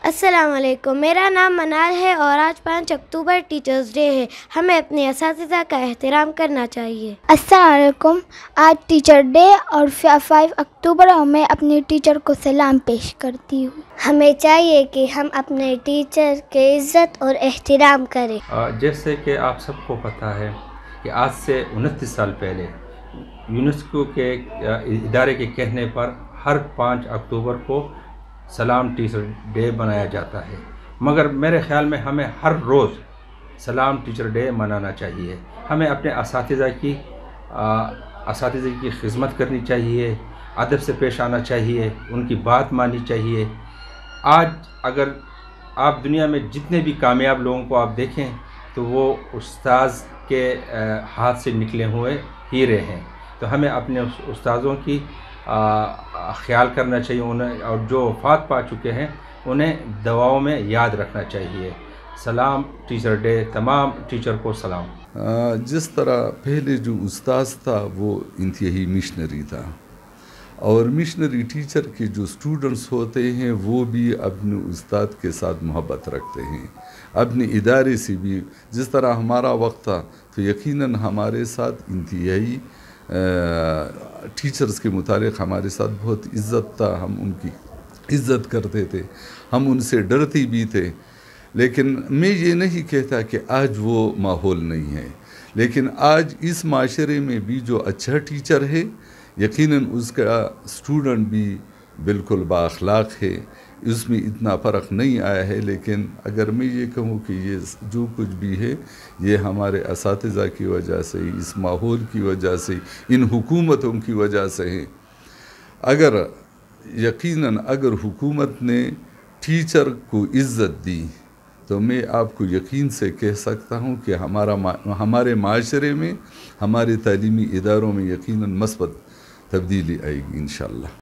السلام علیکم، میرا نام منال ہے اور آج 5 اکتوبر ٹیچرز ڈے ہے۔ ہمیں اپنے اساتذہ کا احترام کرنا چاہیے۔ السلام علیکم، آج ٹیچر ڈے اور 5 اکتوبر میں اپنے ٹیچر کو سلام پیش کرتی ہوں۔ ہمیں چاہیے کہ ہم اپنے ٹیچر کے عزت اور احترام کریں۔ جیسے کہ آپ سب کو پتہ ہے کہ آج سے 29 سال پہلے یونیسکو کے ادارے کے کہنے پر ہر 5 اکتوبر کو سلام ٹیچر ڈے منایا جاتا ہے، مگر میرے خیال میں ہمیں ہر روز سلام ٹیچر ڈے منانا چاہیے۔ ہمیں اپنے اساتذہ کی خدمت کرنی چاہیے، ادب سے پیش آنا چاہیے، ان کی بات ماننی چاہیے۔ آج اگر آپ دنیا میں جتنے بھی کامیاب لوگوں کو آپ دیکھیں تو وہ استاذ کے ہاتھ سے نکلے ہوئے ہیرے ہیں، تو ہمیں اپنے استاذوں کی خیال کرنا چاہیے، انہیں اور جو وفات پا چکے ہیں انہیں دعاؤں میں یاد رکھنا چاہیے۔ سلام ٹیچر ڈے، تمام ٹیچر کو سلام۔ جس طرح پہلے جو استاذ تھا وہ انتہائی مشنری تھا، اور مشنری ٹیچر کے جو اسٹوڈنٹس ہوتے ہیں وہ بھی اپنے استاد کے ساتھ محبت رکھتے ہیں، اپنے ادارے سے بھی۔ جس طرح ہمارا وقت تھا تو یقیناً ہمارے ساتھ انتہائی ٹیچرز کے متعلق ہمارے ساتھ بہت عزت تھا، ہم ان کی عزت کرتے تھے، ہم ان سے ڈرتے بھی تھے۔ لیکن میں یہ نہیں کہتا کہ آج وہ ماحول نہیں ہے، لیکن آج اس معاشرے میں بھی جو اچھا ٹیچر ہے یقیناً اس کا اسٹوڈنٹ بھی بالکل با اخلاق ہے، اس میں اتنا فرق نہیں آیا ہے۔ لیکن اگر میں یہ کہوں کہ یہ جو کچھ بھی ہے یہ ہمارے اساتذہ کی وجہ سے، اس ماحول کی وجہ سے، ان حکومتوں کی وجہ سے ہے۔ یقیناً اگر حکومت نے ٹیچر کو عزت دی تو میں آپ کو یقین سے کہہ سکتا ہوں کہ ہمارے معاشرے میں، ہمارے تعلیمی اداروں میں یقیناً مثبت تبدیلی آئے گی انشاءاللہ۔